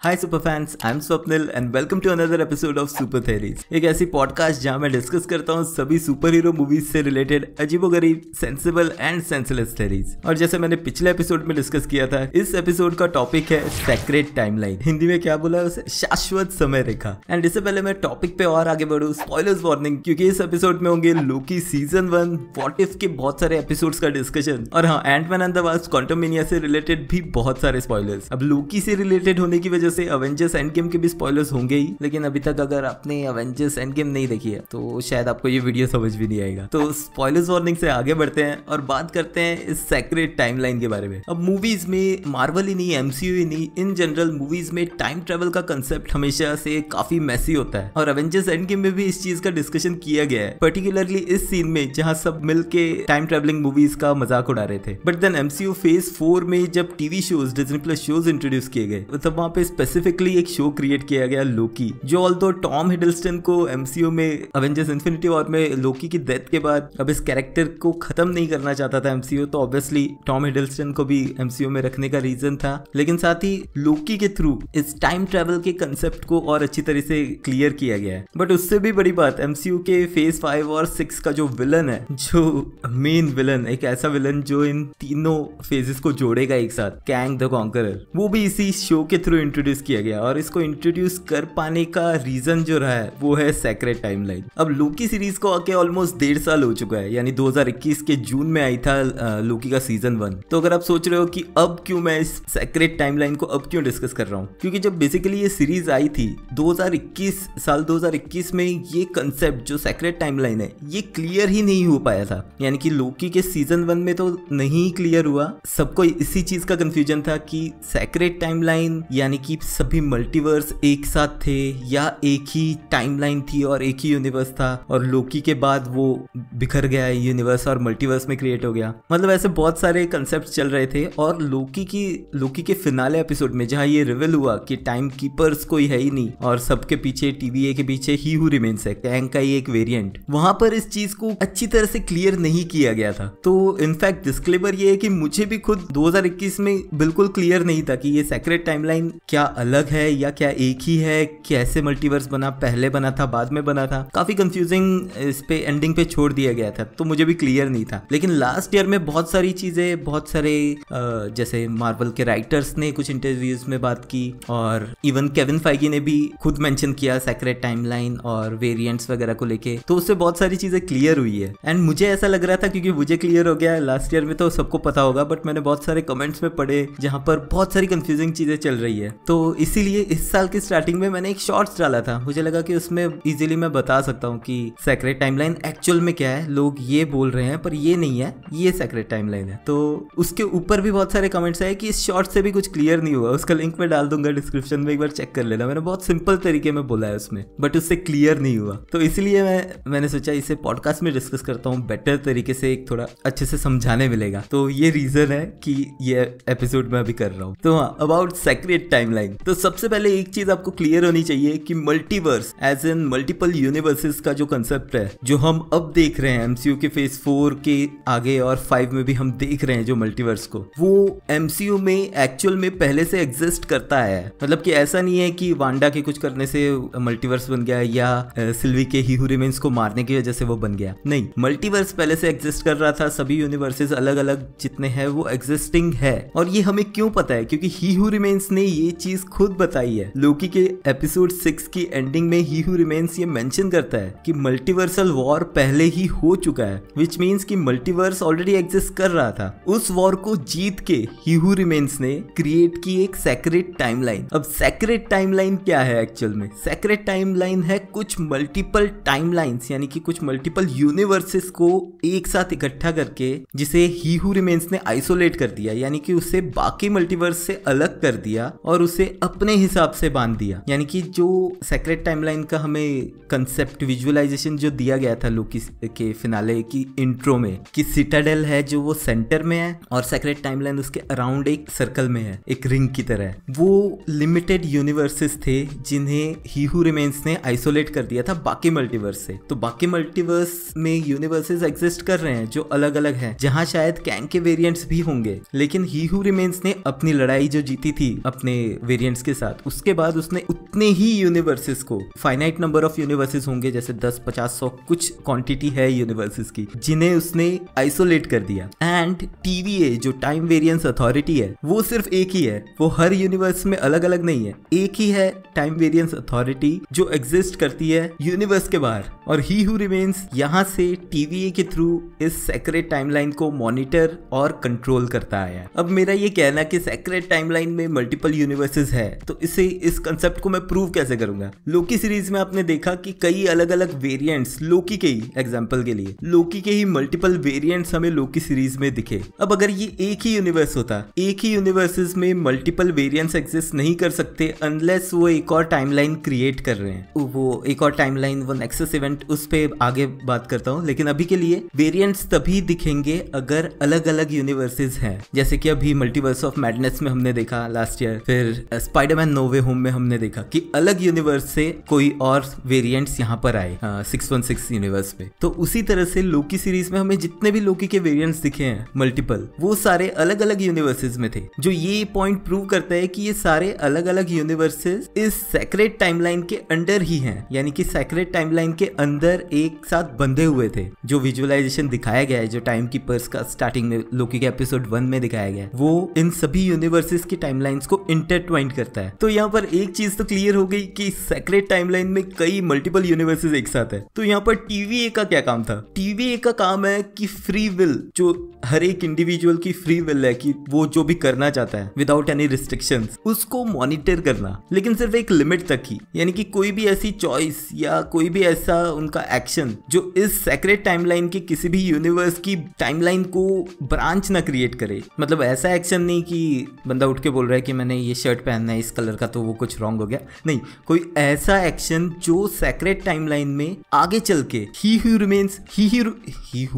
Hi super fans, I am Swapnil and welcome to another episode of super theories. एक ऐसी podcast जहां मैं discuss करता हूं सभी सुपर हीरो मूवीज से रिलेटेड अजीबोगरीब, सेंसिबल एंड सेंसलेस थेरीज। और जैसे मैंने पिछले एपिसोड में डिस्कस किया था, इस एपिसोड का टॉपिक है सेक्रेट टाइमलाइन। हिंदी में क्या बोला उसे? शाश्वत समय रेखा। एंड इससे पहले मैं टॉपिक पे और आगे बढ़ूं, स्पॉयलर्स वार्निंग, क्योंकि इस एपिसोड में होंगे लोकी सीजन 1, व्हाट इफ के बहुत सारे एपिसोड्स का डिस्कशन, और हाँ, Ant Man and the Wasp Quantumania से रिलेटेड भी बहुत सारे स्पॉयलर्स। अब लोकी से रिलेटेड होने की वजह से अवेंजर्स एंड गेम के भी स्पॉयलर्स होंगे ही, लेकिन अभी तक अगर आपने अवेंजर्स एंड गेम नहीं देखी है तो शायद आपको ये वीडियो समझ भी नहीं आएगा। तो स्पॉयलर्स वार्निंग से आगे बढ़ते हैं और बात करते हैं इस सेक्रेट टाइमलाइन के बारे में। अब मूवीज में, मार्वल ही नहीं, एमसीयू ही नहीं, इन जनरल मूवीज में टाइम ट्रेवल का कंसेप्ट हमेशा से काफी मैसी होता है, और अवेंजर्स एंड गेम में भी इस चीज का डिस्कशन किया गया है, पर्टिकुलरली इस सीन में जहां सब मिलके टाइम ट्रेवलिंग मूवीज का मजाक उड़ा रहे थे। बट देन एमसीयू फेज 4 में जब TV shows, Disney plus shows introduce किए गए, तब वहां पे स्पेसिफिकली एक शो क्रिएट किया गया लोकी, जो ऑल्दो टॉम हिडलस्टन को एमसीयू में अवेंजर्स इन्फिनिटी वॉर में लोकी की डेथ के बाद अब इस कैरेक्टर को खत्म नहीं करना चाहता था एमसीयू, तो ऑब्वियसली टॉम हिडलस्टन को भी एमसीयू में रखने का रीजन था। लेकिन साथ ही लोकी के थ्रू इस टाइम ट्रेवल के कंसेप्ट को और अच्छी तरह से क्लियर किया गया है। बट उससे भी बड़ी बात, एमसीयू के फेज 5 और 6 का जो विलन है, जो मेन विलन, एक ऐसा विलन जो इन तीनों फेजेस को जोड़ेगा एक साथ, कैंग द कॉन्करर, वो भी इसी शो के थ्रू इंट्रोड्यूस किया गया। और इसको इंट्रोड्यूस कर पाने का रीजन जो रहा है वो है सेक्रेट टाइमलाइन। अब लोकी सीरीज को आके ऑलमोस्ट 1.5 साल हो चुका है, यानी 2021 के जून में आई था लोकी का सीजन 1। तो अगर आप सोच रहे हो कि अब क्यों मैं इस सेक्रेट टाइमलाइन को अब क्यों डिस्कस कर रहा हूँ, क्योंकि जब बेसिकली ये सीरीज आई थी 2021 में, ये कंसेप्ट जो सेक्रेट टाइमलाइन है ये क्लियर ही नहीं हो पाया था। यानी कि लोकी के सीजन 1 में तो नहीं क्लियर हुआ, सबको इसी चीज का कंफ्यूजन था कि सेक्रेट टाइमलाइन यानी कि सभी मल्टीवर्स एक साथ थे या एक ही टाइमलाइन थी और एक ही यूनिवर्स था, और लोकी के बाद वो बिखर गया यूनिवर्स और मल्टीवर्स में क्रिएट हो गया। मतलब ऐसे बहुत सारे कंसेप्ट चल रहे थे। और लोकी के फिनाले एपिसोड में जहां ये रिवील हुआ कि टाइम कीपर्स कोई है ही नहीं और सबके पीछे, TVA के पीछे ही हू रिमेन्स है, कैंग का ही एक वेरिएंट, वहां पर इस चीज को अच्छी तरह से क्लियर नहीं किया गया था। तो इनफैक्ट डिस्क्लेमर ये है कि मुझे भी खुद 2021 में बिल्कुल क्लियर नहीं था कि ये सेक्रेट टाइमलाइन क्या अलग है या क्या एक ही है, कैसे मल्टीवर्स बना, पहले बना था, बाद में बना था। काफी कंफ्यूजिंग इस पे एंडिंग पे छोड़ दिया गया था, तो मुझे भी क्लियर नहीं था। लेकिन लास्ट ईयर में बहुत सारी चीजें, बहुत सारे जैसे मार्वल के राइटर्स ने कुछ इंटरव्यूज में बात की, और इवन केविन फाइगी ने भी खुद मेंशन किया सेक्रेट टाइमलाइन और वेरिएंट्स वगैरह को लेके, तो उससे बहुत सारी चीजें क्लियर हुई है। एंड मुझे ऐसा लग रहा था, क्योंकि मुझे क्लियर हो गया लास्ट ईयर में तो सबको पता होगा, बट मैंने बहुत सारे कमेंट्स में पढ़े जहां पर बहुत सारी कंफ्यूजिंग चीजें चल रही है। तो इसीलिए इस साल की स्टार्टिंग में मैंने एक शॉर्ट्स डाला था, मुझे लगा कि उसमें इजीली मैं बता सकता हूँ कि सेक्रेट टाइमलाइन एक्चुअल में क्या है। लोग ये बोल रहे हैं पर ये नहीं है, ये सेक्रेट टाइमलाइन है। तो उसके ऊपर भी बहुत सारे कमेंट्स आए कि इस शॉर्ट से भी कुछ क्लियर नहीं हुआ, उसका लिंक मैं डाल दूंगा डिस्क्रिप्शन में, एक बार चेक कर लेना। मैंने बहुत सिंपल तरीके में बोला है उसमें, बट उससे क्लियर नहीं हुआ। तो इसलिए मैंने सोचा इसे पॉडकास्ट में डिस्कस करता हूँ, बेटर तरीके से, एक थोड़ा अच्छे से समझाने मिलेगा। तो ये रीजन है कि ये एपिसोड में अभी कर रहा हूँ। तो हाँ, अबाउट सेक्रेट टाइमलाइन, तो सबसे पहले एक चीज आपको क्लियर होनी चाहिए कि multiverse as in multiple universes का जो कंसेप्ट है, जो हम अब देख रहे हैं एमसीयू के फेज 4 के आगे और 5 में भी हम देख रहे हैं जो मल्टीवर्स को, वो एमसीयू में एक्चुअल में पहले से एग्जिस्ट करता है। मतलब कि ऐसा नहीं है कि वांडा के कुछ करने से मल्टीवर्स बन गया या सिल्वी के ही हू रिमेन्स को मारने की वजह से वो बन गया, नहीं। मल्टीवर्स पहले से एग्जिस्ट कर रहा था, सभी यूनिवर्सेस अलग अलग जितने हैं वो एग्जिस्टिंग है। और ये हमें क्यों पता है? क्योंकि ही हू रिमेन्स ने ये चीज खुद बताई है। लोकी के एपिसोड 6 की एंडिंग में ही हू रिमेन्स ये मेंशन करता है कि मल्टीवर्सल वॉर पहले ही हो चुका है, विच मीन्स कि मल्टीवर्स ऑलरेडी एग्जिस्ट कर रहा था। उस वॉर को जीत के ही हू रिमेन्स ने क्रिएट की एक सेक्रेट टाइमलाइन। अब सेक्रेट टाइमलाइन क्या है एक्चुअल में? सेक्रेट टाइमलाइन है कुछ मल्टीपल टाइमलाइंस, यानी कि कुछ मल्टीपल यूनिवर्सेस को एक साथ इकट्ठा करके, जिसे ही हू रिमेन्स ने आइसोलेट कर दिया, यानी कि उसे बाकी मल्टीवर्स से अलग कर दिया और उसे अपने हिसाब से बांध दिया। यानी कि जो सेक्रेट टाइमलाइन का हमें कंसेप्ट विजुअलाइजेशन जो दिया गया था लोकी के फिनाले की इंट्रो में, कि सिटाडेल है जो वो सेंटर में है और सेक्रेट टाइमलाइन उसके अराउंड एक सर्कल में है, एक रिंग की तरह। वो लिमिटेड यूनिवर्सेस थे जिन्हें ही हू रिमेन्स ने आइसोलेट कर दिया था बाकी मल्टीवर्स से। तो बाकी मल्टीवर्स में यूनिवर्सेस एग्जिस्ट कर रहे हैं जो अलग अलग हैं, जहां शायद कैंग के वेरिएंट्स भी होंगे, लेकिन ही हू रिमेन्स ने अपनी लड़ाई जो जीती थी अपने वेरिएंट्स के साथ, उसके बाद उसने उतने ही यूनिवर्सेस को, फाइनाइट नंबर ऑफ यूनिवर्सेस होंगे जैसे 10, 50, 100 कुछ क्वांटिटी है यूनिवर्सेस की, जिन्हें उसने आइसोलेट कर दिया। एंड TVA जो टाइम वेरिएंस अथॉरिटी है वो सिर्फ एक ही है, वो हर यूनिवर्स में अलग अलग नहीं है, एक ही है टाइम वेरिएंस अथॉरिटी जो एग्जिस्ट करती है यूनिवर्स के बाहर। और ही हू रिमेन्स यहाँ से TVA के थ्रू इस सेक्रेट टाइमलाइन को मॉनिटर और कंट्रोल करता है। अब मेरा ये कहना कि सेक्रेट टाइमलाइन में मल्टीपल यूनिवर्सेस है, तो इस कंसेप्ट को मैं प्रूव कैसे करूंगा? लोकी सीरीज में आपने देखा कि कई अलग अलग वेरिएंट्स, लोकी के ही एग्जांपल के लिए लोकी के ही मल्टीपल वेरिएंट्स हमें लोकी सीरीज में दिखे। अब अगर ये एक ही यूनिवर्स होता, एक ही यूनिवर्सेस में मल्टीपल वेरिएंट्स एग्जिस्ट नहीं कर सकते अनलेस वो एक और टाइमलाइन क्रिएट कर रहे हैं। वो एक और टाइमलाइन, वो नेक्सस इवेंट, उस पे आगे बात करता हूँ, लेकिन अभी के लिए वेरिएंट्स तभी दिखेंगे अगर अलग अलग यूनिवर्सेस हैं। जैसे कि अभी मल्टीवर्स ऑफ मैडनेस में हमने देखा लास्ट ईयर, फिर स्पाइडरमैन नो वे होम में हमने देखा कि अलग यूनिवर्स से कोई और वेरिएंट्स यहाँ पर आए 616 यूनिवर्स पे। तो उसी तरह से लोकी सीरीज में हमें जितने भी लोकी के वेरिएंट्स दिखे हैं मल्टीपल, वो सारे अलग अलग यूनिवर्सेस में थे, जो ये पॉइंट प्रूव करता है कि ये सारे अलग अलग यूनिवर्सेस इस सेक्रेट टाइमलाइन के अंडर ही हैं, यानी कि सेक्रेट टाइमलाइन के अंदर एक साथ बंधे हुए थे। जो विजुअलाइजेशन दिखाया गया है, जो टाइम कीपर्स का स्टार्टिंग में लोकी के एपिसोड 1 में दिखाया गया है, वो इन सभी यूनिवर्सेस की टाइमलाइंस को इंटरट्वाइंड करता है। तो यहाँ पर एक चीज तो क्लियर हो गई कि सेक्रेट टाइमलाइन में कई मल्टीपल यूनिवर्सेस एक साथ है। तो यहाँ पर TVA का क्या काम था? TVA का काम है कि फ्री विल, जो हर एक इंडिविजुअल की फ्री विल है कि वो जो भी करना चाहता है विदाउट एनी रिस्ट्रिक्शंस, उसको मॉनिटर करना, लेकिन सिर्फ एक लिमिट तक ही। यानी कि कोई भी ऐसी चॉइस या कोई भी ऐसा उनका एक्शन जो इस सेक्रेट टाइमलाइन के किसी भी यूनिवर्स की टाइमलाइन को ब्रांच ना क्रिएट करे। मतलब ऐसा एक्शन नहीं कि बंदा उठ के बोल रहा है कि मैंने ये शर्ट पहनना है इस कलर का तो वो कुछ रॉन्ग हो गया, नहीं, कोई ऐसा एक्शन जो सेक्रेट टाइमलाइन में आगे चल के ही हू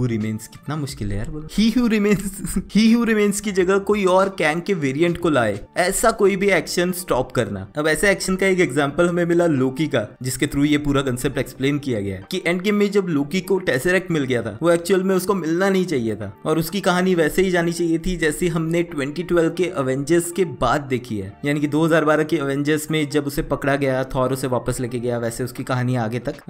रिमेन्स कितना मुश्किल है यार बोलो, ही हू रिमेन्स की जगह कोई और कैंग के वेरिएंट को लाए, ऐसा कोई भी एक्शन स्टॉप करना। अब ऐसे एक्शन का एक एग्जांपल हमें मिला लोकी का, जिसके थ्रू ये पूरा कंसेप्ट एक्सप्लेन किया गया है कि एंड गेम में जब लोकी को टेसरेक्ट मिल गया था, वो एक्चुअल में उसको मिलना नहीं चाहिए था और उसकी कहानी वैसे ही जानी चाहिए थी जैसे हमने 2012 के अवेंजर्स के बाद देखी है। यानी कि 2012 के अवेंजर्स में जब उसे पकड़ा गया, थॉर उसे वापस लेके गया, वैसे उसकी कहानी आगे तक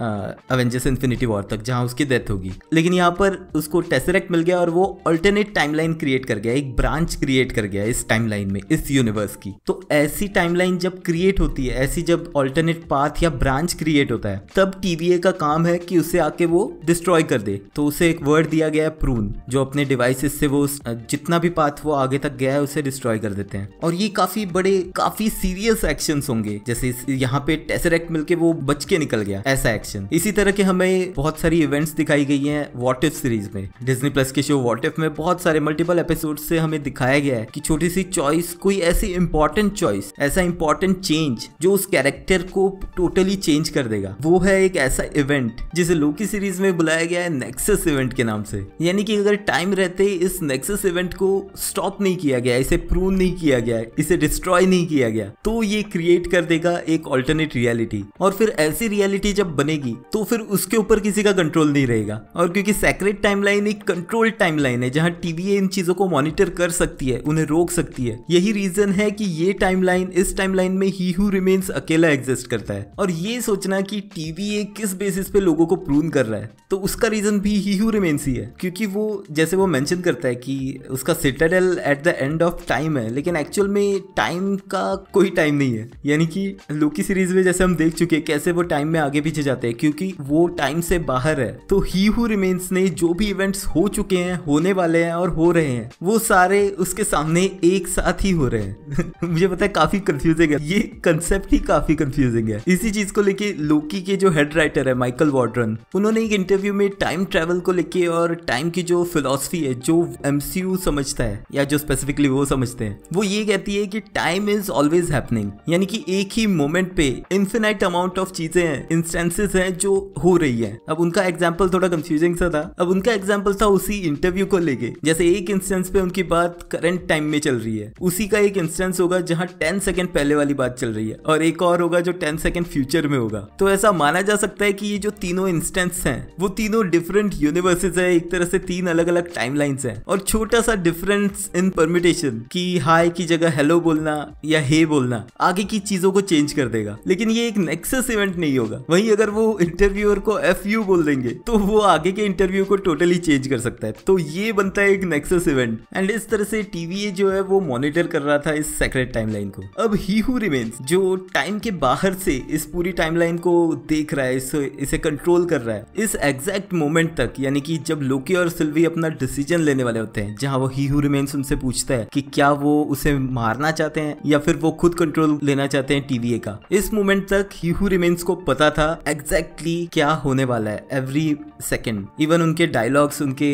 अवेंजर्स इन्फिनिटी वॉर तक, जहां उसकी डेथ होगी। लेकिन यहाँ पर उसको टेसरेक्ट मिल गया और वो अल्टरनेट टाइमलाइन क्रिएट कर गया, एक ब्रांच क्रिएट कर गया इस टाइमलाइन में, इस यूनिवर्स की। तो ऐसी टाइमलाइन जब क्रिएट होती है, ऐसी जब अल्टरनेट पाथ या ब्रांच क्रिएट होता है, तब TVA का काम है कि उसे आके वो डिस्ट्रॉय कर दे। तो उसे एक वर्ड दिया गया है प्रून, जो अपने डिवाइसेस से वो जितना भी पाथ वो आगे तक गया है उसे डिस्ट्रॉय कर देते हैं। और ये काफी बड़े, काफी सीरियस एक्शंस होंगे, जैसे यहाँ पे टेसरेक्ट मिलके वो बच के निकल गया, ऐसा एक्शन। इसी तरह के हमें बहुत सारी इवेंट्स दिखाई गई हैं व्हाट इफ सीरीज में। डिज्नी प्लस के शो व्हाट इफ में बहुत सारे मल्टीपल एपिसोड से हमें दिखाया गया है कि छोटी सी चॉइस, कोई ऐसी इंपॉर्टेंट चॉइस, ऐसा इंपॉर्टेंट चेंज जो उस कैरेक्टर को टोटली चेंज कर देगा, वो है एक ऐसा इवेंट जिसे लोकी सीरीज में बुलाया गया है नेक्सस इवेंट के नाम से। यानी कि अगर टाइम रहते इस नेक्सस इवेंट को स्टॉप नहीं किया गया, इसे प्रून नहीं किया गया, इसे डिस्ट्रॉय नहीं किया गया, तो ये क्रिएट कर देगा एक ऑल्टरनेट रियलिटी। और फिर ऐसी रियलिटी जब बनेगी तो फिर उसके ऊपर किसी का कंट्रोल नहीं रहेगा। और क्योंकि सेक्रेट टाइमलाइन एक कंट्रोल टाइमलाइन है जहां TVA इन चीजों को मॉनिटर कर सकती है, उन्हें रोक सकती है, यही रीजन है कि ये टाइमलाइन, इस टाइमलाइन में ही हू रिमेन्स अकेला एग्जिस्ट करता है। और ये सोचना कि TVA किस बेसिस पे लोगों को प्रून कर रहा है, तो उसका रीजन भी ही हू रिमेन्स ही है। क्योंकि वो, जैसे वो मेंशन करता है कि उसका Citadel at the end of time है, लेकिन एक्चुअल में टाइम का कोई टाइम नहीं है। यानी कि लोकी सीरीज में जैसे हम देख चुके हैं कैसे वो टाइम में आगे पीछे जाते हैं, क्योंकि वो टाइम से बाहर है। तो ही हू रिमेन्स ने जो भी इवेंट्स हो चुके हैं, होने वाले हैं और हो रहे हैं, वो सारे उसके सामने एक साथ ही हो रहे हैं। मुझे पता है काफी कंफ्यूजिंग है, ये कंसेप्ट ही काफी कंफ्यूजिंग है। इसी चीज को लेके लोकी के जो हेड राइटर है माइकल वॉर्डन, उन्होंने एक इंटरव्यू में टाइम ट्रेवल को लेके और टाइम की जो फिलॉसफी है, जो MCU समझता है या जो स्पेसिफिकली वो समझते हैं, वो ये कहती है कि टाइम इज ऑलवेज हैपनिंग। यानी कि एक ही मोमेंट पे इन्फिनाइट अमाउंट ऑफ चीजें हैं, इंस्टेंसेस हैं जो हो रही है। अब उनका एग्जाम्पल थोड़ा कंफ्यूजिंग सा था। अब उनका एग्जाम्पल था उसी इंटरव्यू को लेके, जैसे एक इंस्टेंस पे उनकी बात करंट टाइम में चल रही है, उसी का एक इंस्टेंस होगा जहां 10 सेकंड पहले वाली बात चल रही है, और एक और होगा जो 10 सेकंड फ्यूचर में होगा। तो ऐसा माना जा सकता है कि ये जो तीनों इंस्टेंस हैं वो तीनों डिफरेंट यूनिवर्सेस है, एक तरह से 3 अलग अलग टाइमलाइंस हैं, और छोटा सा डिफरेंस इन परम्यूटेशन कि हाय की जगह हेलो बोलना या हे बोलना आगे की चीजों को चेंज कर देगा। लेकिन ये एक नेक्सस इवेंट नहीं होगा। वहीं अगर वो इंटरव्यूअर को FU बोल देंगे तो वो आगे के इंटरव्यू को टोटली चेंज कर सकता है। तो ये बनता है एक नेक्सस इवेंट, एंड इस तरह से TVA जो है वो मॉनिटर कर रहा था इस सेक्रेट टाइमलाइन को। अब ही हू रिमेन्स जो टाइम के बाहर से इस पूरी टाइमलाइन को देख रहा है, इसे कंट्रोल कर रहा है इस एग्जैक्ट मोमेंट तक, यानी कि जब लोकी और सिल्वी अपना डिसीजन लेने वाले होते हैं, जहां वो ही हू रिमेन्स उनसे पूछता है कि क्या वो उसे मारना चाहते हैं या फिर वो खुद कंट्रोल लेना चाहते हैं TVA का। इस मोमेंट तक ही हू रिमेन्स को पता था एग्जैक्टली क्या होने वाला है एवरी सेकेंड। इवन उनके डायलॉग्स, उनके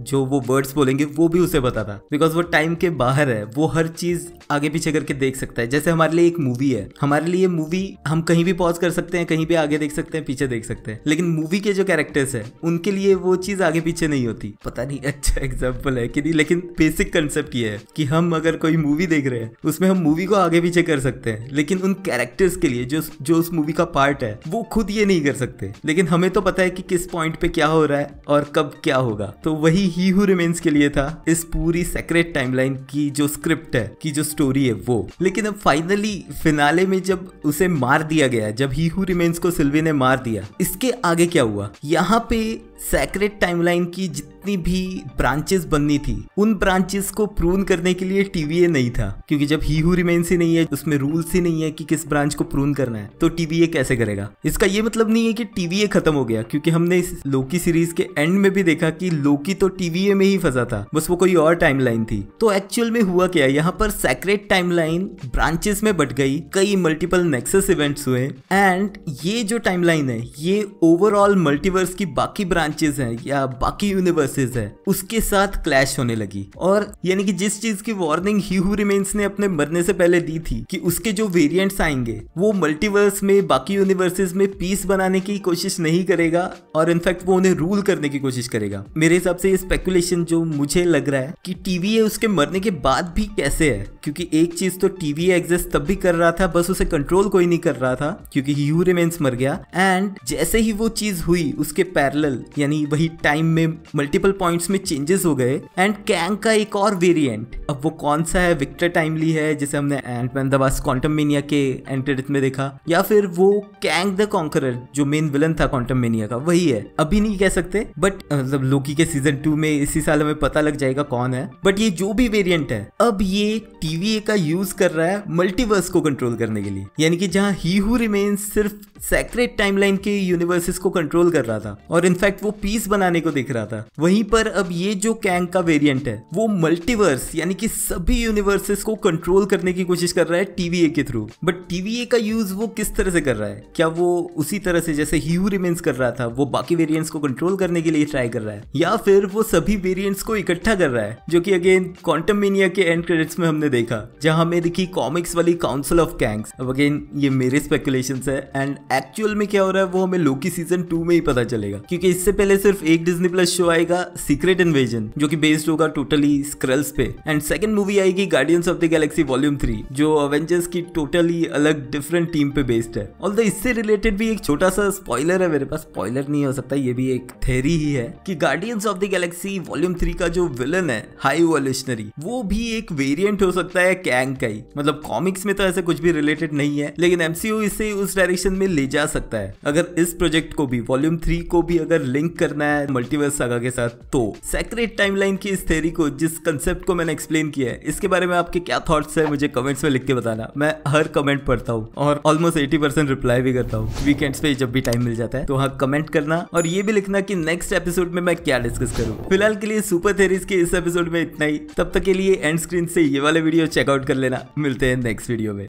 जो वो वर्ड्स बोलेंगे वो भी उसे पता था, बिकॉज वो टाइम के बाहर है, वो हर चीज आगे पीछे करके देख सकता है। जैसे हमारे लिए एक मूवी है, हमारे लिए मूवी हम कहीं भी पॉज कर सकते हैं, कहीं भी आगे देख सकते हैं, पीछे देख सकते हैं, लेकिन मूवी के जो कैरेक्टर्स है उनके लिए वो चीज आगे पीछे नहीं होती। पता नहीं अच्छा एग्जाम्पल है कि नहीं, लेकिन बेसिक कंसेप्ट ये है कि हम अगर कोई मूवी देख रहे हैं उसमें हम मूवी को आगे पीछे कर सकते हैं, लेकिन उन कैरेक्टर्स के लिए जो उस मूवी का पार्ट है वो खुद ये नहीं कर सकते। लेकिन हमें तो पता है कि किस पॉइंट पे क्या हो रहा है और कब क्या होगा। तो वही ही हू रिमेन्स के लिए था इस पूरी सेक्रेट टाइमलाइन की जो स्क्रिप्ट है, की जो स्टोरी है वो। लेकिन अब फाइनली फिनाले में जब उसे मार दिया गया, जब ही हू रिमेन्स को सिल्वी ने मार दिया, इसके आगे क्या हुआ? यहाँ पे सेक्रेट टाइमलाइन की जितनी भी ब्रांचेस बननी थी उन ब्रांचेस को प्रून करने के लिए TVA नहीं था, क्योंकि जब ही हू रिमेन्स ही नहीं है, उसमें रूल्स ही नहीं है कि किस ब्रांच को प्रून करना है, तो TVA कैसे करेगा? इसका ये मतलब नहीं है कि TVA खत्म हो गया, क्योंकि हमने इस लोकी सीरीज के एंड में भी देखा कि लोकी तो TVA में ही फंसा था, बस वो कोई और टाइमलाइन थी। तो एक्चुअल में हुआ क्या, यहाँ पर सेक्रेट टाइमलाइन ब्रांचेस में बट गई, कई मल्टीपल नेक्सस इवेंट्स हुए, एंड ये जो टाइमलाइन है ये ओवरऑल मल्टीवर्स की बाकी ब्रांचेस हैं या बाकी यूनिवर्सेस है उसके साथ क्लैश होने लगी। और यानी कि जिस चीज की वार्निंग ही हू रिमेन्स ने अपने मरने से पहले दी थी कि उसके जो वेरिएंट्स आएंगे वो मल्टीवर्स में, बाकी यूनिवर्सेस में पीस बनाने की कोशिश नहीं करेगा, और इनफैक्ट वो उन्हें रूल करने की कोशिश करेगा। मेरे हिसाब से ये स्पेकुलेशन जो मुझे लग रहा है कि TVA उसके मरने के बाद भी कैसे है, क्योंकि एक चीज तो TVA एग्जिस्ट तब भी कर रहा था, बस उसे कंट्रोल कोई नहीं कर रहा था क्योंकि ही हू रिमेन्स मर गया, एंड जैसे ही वो चीज हुई उसके पैरेलल यानी वही टाइम में मल्टीपल पॉइंट्स में चेंजेस हो गए, एंड कैंग का एक और वेरिएंट, अब वो कौन सा है? विक्टर टाइमली है जिसे हमने एंटमैन द वास्प क्वांटममेनिया के एंड क्रेडिट में देखा, या फिर वो कैंग द कॉन्करर जो मेन विलन था क्वांटममेनिया का, वही है। अभी नहीं कह सकते, बट मतलब लोकी के सीजन 2 में इसी साल हमें पता लग जाएगा कौन है। बट ये जो भी वेरिएंट है अब ये TVA का यूज कर रहा है मल्टीवर्स को कंट्रोल करने के लिए, यानी कि जहां ही हू रिमेन्स सिर्फ सेक्रेट टाइमलाइन के यूनिवर्सेस को कंट्रोल कर रहा था और इनफैक्ट वो पीस बनाने को देख रहा था, वहीं पर अब ये जो कैंग का वेरिएंट है वो मल्टीवर्स यानी कि सभी यूनिवर्सेस को कंट्रोल करने की कोशिश कर रहा है TVA के थ्रू। बट TVA का यूज वो किस तरह से कर रहा है? क्या वो उसी तरह से जैसे ही हू रिमेन्स कर रहा था, वो बाकी वेरिएंट्स को कंट्रोल करने के लिए ट्राई कर रहा है, या फिर वो सभी वेरिएंट्स को इकट्ठा कर रहा है, जो कि अगेन क्वांटममेनिया के एंड क्रेडिट्स में हमने देखा, जहां हमें दिखी कॉमिक्स वाली काउंसिल ऑफ कैंग्स। अब अगेन ये मेरे स्पेकुलेशंस है, एंड एक्चुअल में क्या हो रहा है वो हमें लोकी सीजन 2 में ही पता चलेगा, क्योंकि इससे पहले सिर्फ एक डिज्नी प्लस शो आएगा सीक्रेट इन्वेजन, जो कि बेस्ड होगा टोटली स्क्रल्स पे, एंड सेकंड मूवी आएगी guardians of the Galaxy volume 3, जो अवेंजर्स की टोटली अलग डिफरेंट टीम पे बेस्ड है। ऑल्दो इससे रिलेटेड भी एक छोटा सा स्पॉइलर है मेरे पास, स्पॉइलर नहीं हो सकता, ये भी एक थ्योरी ही है कि guardians of the Galaxy volume 3 का जो विलन है हाई इवोल्यूशनरी, वो भी एक वेरिएंट हो सकता है कैंग का ही। मतलब कॉमिक्स में तो ऐसे कुछ भी रिलेटेड नहीं है, लेकिन MCU इसे उस डायरेक्शन में ले जा सकता है। अगर इस प्रोजेक्ट को भी, वॉल्यूम 3 को भी अगर लिंक करना है मल्टीवर्स सागा के साथ, तो सेक्रेट टाइमलाइन की इस थ्योरी को, जिस कंसेप्ट को मैंने एक्सप्लेन किया है, इसके बारे में आपके क्या थॉट्स है मुझे कमेंट्स में लिख के बताना। मैं हर कमेंट पढ़ता हूँ और ऑलमोस्ट 80% रिप्लाई भी करता हूँ वीकेंड्स पे जब भी टाइम मिल जाता है। तो हाँ, कमेंट करना और ये भी लिखना कि नेक्स्ट एपिसोड में मैं क्या डिस्कस करूँ। फिलहाल के लिए सुपर थ्योरीज के इस एपिसोड में इतना ही। तब तक के लिए एंड स्क्रीन से ये वाले वीडियो चेकआउट कर लेना। मिलते हैं नेक्स्ट वीडियो में।